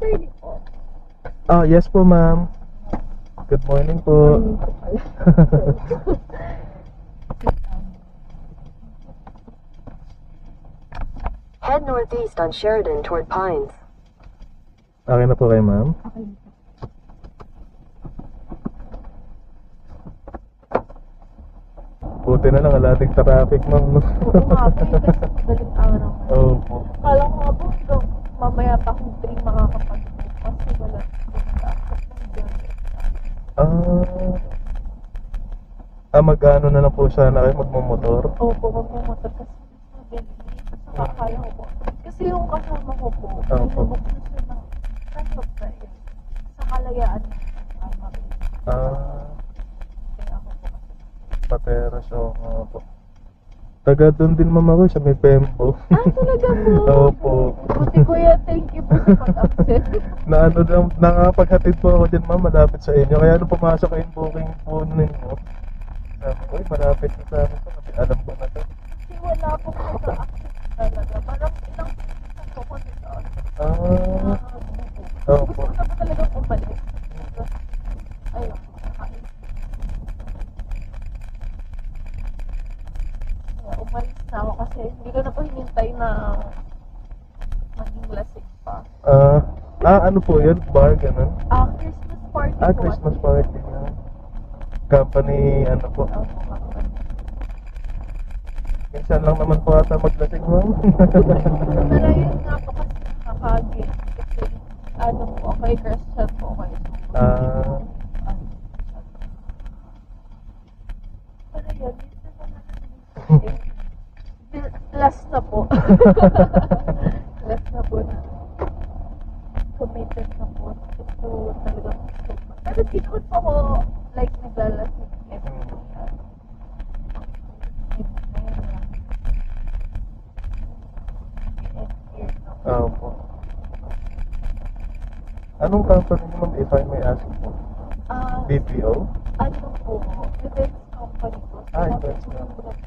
attorney po. Ah, yes po, ma'am. Good morning po. Head northeast on Sheridan toward Pines. Okay na po kayo, ma'am? Okay. Buti na lang, alating traffic, ma'am. No? Oo nga po, yung kasi madaling araw. Oo po. Kala ko nga po, hanggang mamaya pa akong 3 makakapag-book kasi wala mag-ano na lang po sana kayo, magmumotor? Opo, magmumotor kasi mabilis. Saka kaya ko po. Kasi yung kasama ko po, nilabok na siya ng Kalayaan. Sa Kalayaan. Kaya ako po. Pateros, oo po. Taga doon din, ma'am, ako sa may Pembo. Talaga po? Opo. Buti kuya, thank you po sa pag-accept. Nakapaghatid po ako dyan, ma'am, malapit sa inyo. Kaya nung pumasok yung booking po ninyo, sabi ko, malapit na sa amin po. Alam ko na to. Kasi wala po po sa access talaga. Parang ilang minsan po ko nito. Opo. Gusto ko na po talagang umalis. Ayun. Umalis na ako kasi hindi ko na po hinintay na maging lasing pa. Ano po yun? Bar, ganun? Christmas party po. Christmas party. Company, ano po? Minsan lang naman po ata maglasing, ma'am. Pero yun nga po kasi nakakagin. Kasi ano po, okay, Christian po kayo. Pero yun, last na po. Last na po na committed na po. So, talagang pero dito po ako like naglalasing Opo. Anong company mo, if I may ask po? BPO? Ano po, defense company po. Defense company.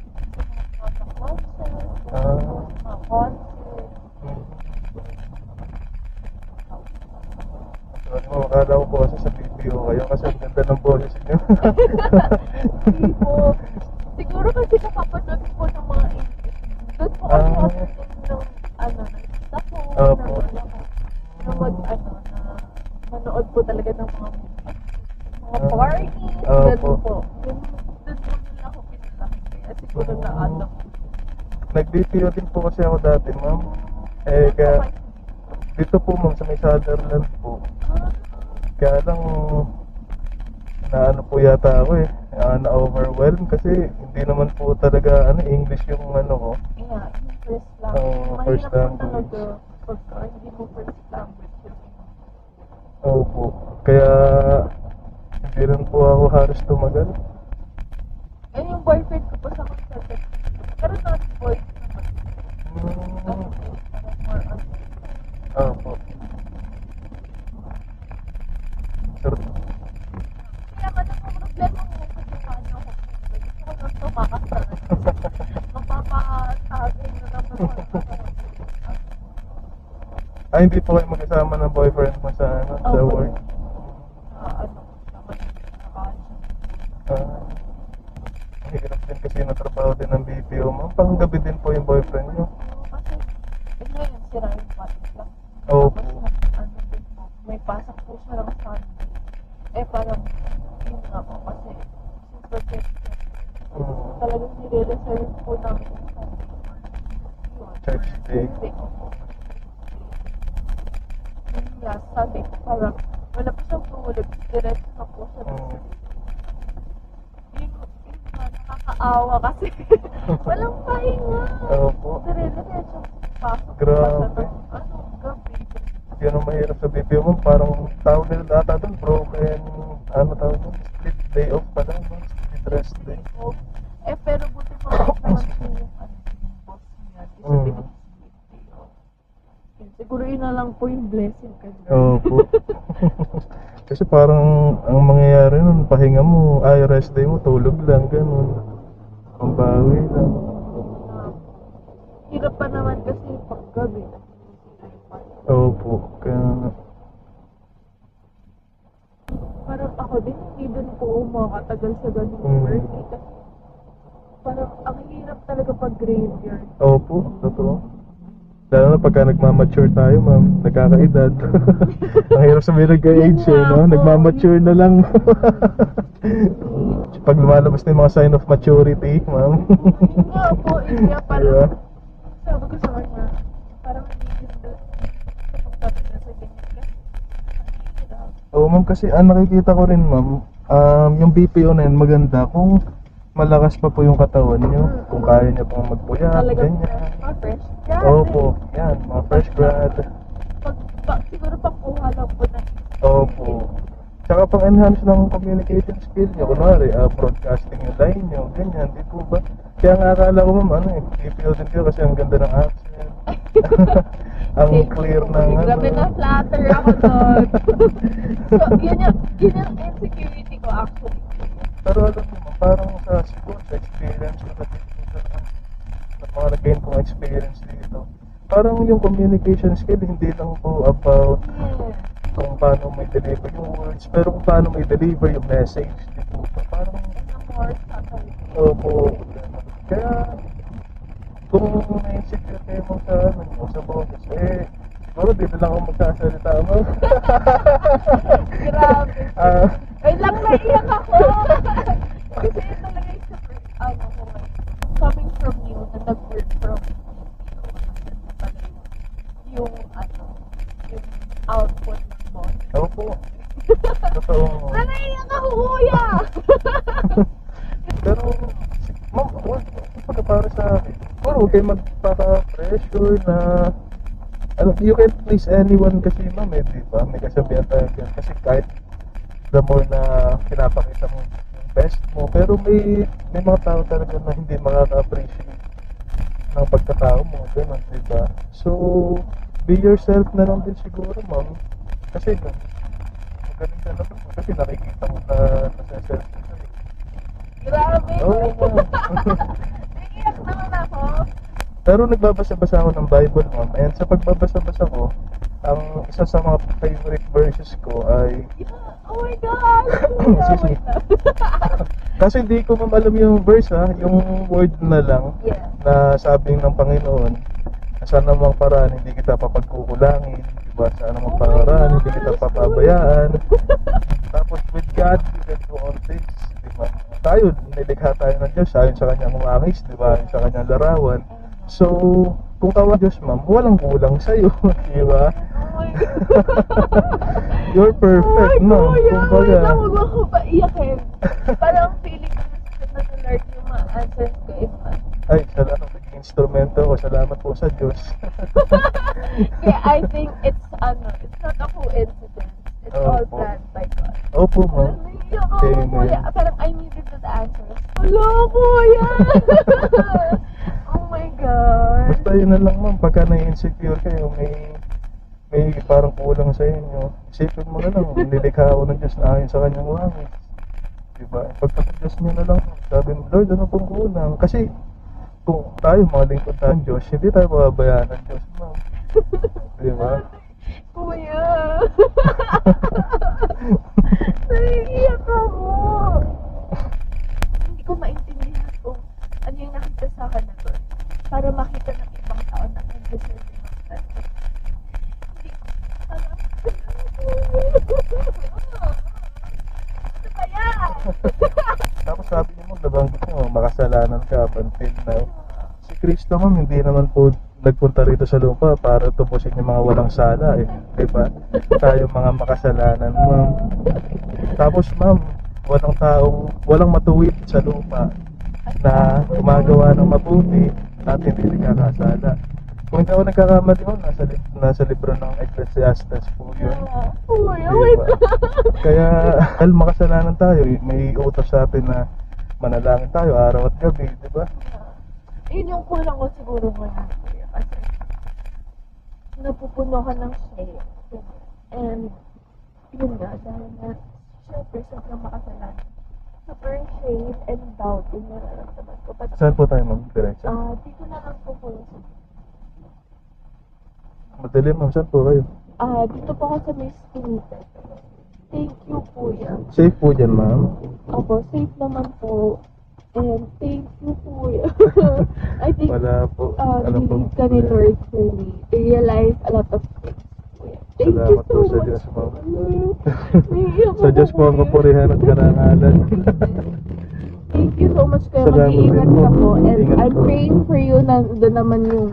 Sorry mo, akala ko po kasi sa BPO kayo kasi ang ganda ng boses niyo. Hindi po. Siguro kasi nakapanood po ng mga doon po kasi ako ng staff ko, na manood po talaga ng mga parties, gano'n po. Doon po nila ako pinalaki. Kaya siguro na Nag-BPO din po kasi ako dati, ma'am. Kaya dito po, ma'am, sa may Sutherland po. Kaya lang, po yata ako na-overwhelm kasi hindi naman po talaga English yung ko. Yeah, first language. First language. Talaga pagka hindi mo first language yun. Opo. Kaya hindi rin po ako halos tumagal. Yung boyfriend ko po sa consultant. Pero not boy naman. Opo. Sir. Kaya ka na problema mo kasi paano ako. Gusto ko nang tumakasal. Mapapatagin na naman Hindi po kayo magkasama ng boyfriend mo sa sa work? Hirap din kasi natrabaho din ng BPO, ma'am. Panggabi din po yung boyfriend nyo. Kasi, ngayon, sira yung patik lang. Opo. May pasok po siya lang Sunday. Parang, yun nga po, kasi, super Christian. Talagang nire-reserve po namin yung Sunday. Church day. Yung last Sunday, parang, wala po siyang tumulog. Diretso na po siya. Nakakaawa kasi walang pahinga. Opo. Diretso pasok. Grabe. Gabi. Yan ang mahirap sa BPO mo. Parang tawag nila data doon, broken, tawag doon, split day off pa lang, split rest day. Pero buti naman po yung boss niya. Split day off. Siguro yun na lang po yung blessing kasi. Opo. Kasi parang ang mangyayari nun, pahinga mo, rest day mo, tulog lang, ganun. Pambawi lang. Hirap pa naman kasi paggabi. Opo, kaya ako din, hindi din po makatagal sa ganung work. Eh, kasi parang ang hirap talaga pag graveyard. Opo, totoo. Lalo na pagka nagmamature tayo, ma'am, nagkakaedad. Ang hirap sabihin nagka-age eh, no? Nagmamature na lang. Pag lumalabas na yung mga sign of maturity, ma'am. Yun nga po, yun nga parang, Diba? sabi ko sa kanya, parang hindi ganda sa pagtatagal sa ganyan. Kasi, ang hirap. Oo, ma'am, kasi ang nakikita ko rin, ma'am, yung BPO na yun, maganda kung malakas pa po yung katawan niyo, kung kaya niya pong magpuyat, Talagang ganyan. mga fresh grad. Opo, yan, mga fresh grad. Siguro pangkuha lang po na. Opo. Tsaka pang-enhance ng communication skill niyo, kunwari, broadcasting yung line niyo, ganyan, di po ba? Kaya nga akala ko, ma'am, ano eh, BPO din kayo kasi ang ganda ng accent. Ang clear ng Grabe na flatter ako doon. So, yun yung insecurity ko actually. Pero alam mo, parang sa siguro sa experience ko na dito sa mga nag-gain kong experience dito, parang yung communication skill hindi lang po about kung paano may deliver yung words, pero kung paano may deliver yung message, di po ba? Parang, More subtle. opo, kaya kung na-insecure kayo mo sa, sa boses, siguro di na lang ako magsasalita mo. Grabe. Ah, Wait lang, naiyak ako. Kasi yun talaga yung super, coming from you, na nag-work from yung output mo. opo. Totoo. Naiyak ako, kuya! Pero, ma'am, pagka para sa akin, huwag kayo magpaka-pressure na, you can't please anyone kasi ma'am, di ba? May kasabihan tayo dyan. Kasi kahit the more na pinapakita mo yung best mo, pero may mga tao talaga na hindi makaka-appreciate ng pagkatao mo, gano'n, di ba? So, be yourself na lang din siguro, ma'am. Kasi, magaling ka naman mo. Kasi nakikita mo na nasa-self mo. Grabe! Oo, ma'am. Naiyak naman ako. Pero nagbabasa-basa ako ng Bible, ma'am. And sa pagbabasa-basa ko, ang isa sa mga favorite verses ko ay... Oh my God! Excuse me. Kasi hindi ko ma'am alam yung verse ha, yung word na lang Yeah. na sabi ng Panginoon, sa anumang paraan hindi kita papagkukulangin, diba? Sa anumang paraan hindi kita papabayaan. Tapos with God, you can do all things, diba? Tayo, nilikha tayo ng Diyos ayon sa kanyang umangis, diba? Ayon sa kanyang larawan. So, kung kawa Diyos ma'am, walang kulang sa'yo, diba? Oh my God! You're perfect, ma'am. Kumbaga. Wait lang, huwag ako paiyakin. Parang feeling ko na sa Lord yung mga answers ko is Ay, salamat. Naging instrumento ko. Salamat po sa Diyos. Kaya I think it's not a coincidence. It's all Opo. planned by God. Opo, ma'am. Naiiyak ako, Amen. kuya. Parang I needed the answers. Hello, kuya! Oh my God. Basta yun na lang, ma'am. Pagka na-insecure kayo, may parang kulang sa inyo. Isipin mo na lang, nilikha ako ng Diyos na ayon sa kanyang langit. Diba? Pagka-Diyos nyo na lang, sabi mo, Lord, ano pong kulang? Kasi, kung tayo, mga lingkod tayo ng Diyos, hindi tayo mababayaan ng Diyos, ma'am. Diba? Kuya! Naiiyak ako. Hindi ko maintindihan kung ano yung nakita sa akin na doon. Para makita ng ibang tao na undeserving of that. Hindi ko alam. Ano ba yan? Tapos sabi niyo mo, nabanggit niyo, makasalanan ka up until now. Si Kristo, ma'am, hindi naman po nagpunta rito sa lupa para tubusin yung mga walang sala eh. Diba? Tayo mga makasalanan, ma'am. Tapos, ma'am, walang matuwid sa lupa na gumagawa ng mabuti at hindi nagkakasala. Kung hindi ako nagkakamali mo, nasa libro ng Ecclesiastes po yun. Kuya, Diba? wait lang. Kaya, dahil makasalanan tayo, may utos sa atin na manalangin tayo araw at gabi, di ba? Yun yung kulang ko siguro ngayon, kuya. Kasi napupuno ka ng shame. And yun nga, dahil na syempre sobrang makasalanan. Super shame and doubt yung nararamdaman ko. But, Saan po tayo, ma'am? Diretso? dito na lang po kuya. Madilim, ma'am. Saan po kayo? Dito po ako sa may spirited. Thank you, kuya. Safe po dyan, ma'am. Opo, safe naman po. And thank you, kuya. I think Wala po. Ano po? believe ka ni Lord for me. I realize a lot of things, kuya. Thank you Salamat so po sa much. Diyos, ma'am. Naiiyak Sa Diyos po ang kuya. kapurihan at karangalan. Thank you so much, kuya. Salamat Mag-iingat din po. ka po. And Ingat I'm po. praying for you na doon naman yung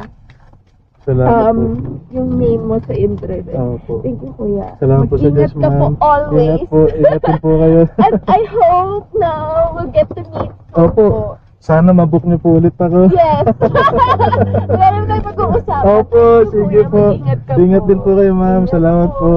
Salamat po. yung name mo sa internet. Opo. Thank you, kuya. Salamat po sa Diyos, Mag-ingat ka po ma'am. always. Ingat po. Ingatin po kayo. And I hope na we'll get to meet. Opo. Sana mabook niyo po ulit ako. Yes. Meron tayo pag-uusapan. Opo, Thank you, sige kuya. po. Mag-ingat ka Ingat po. din po kayo, ma'am. Ingat Salamat po.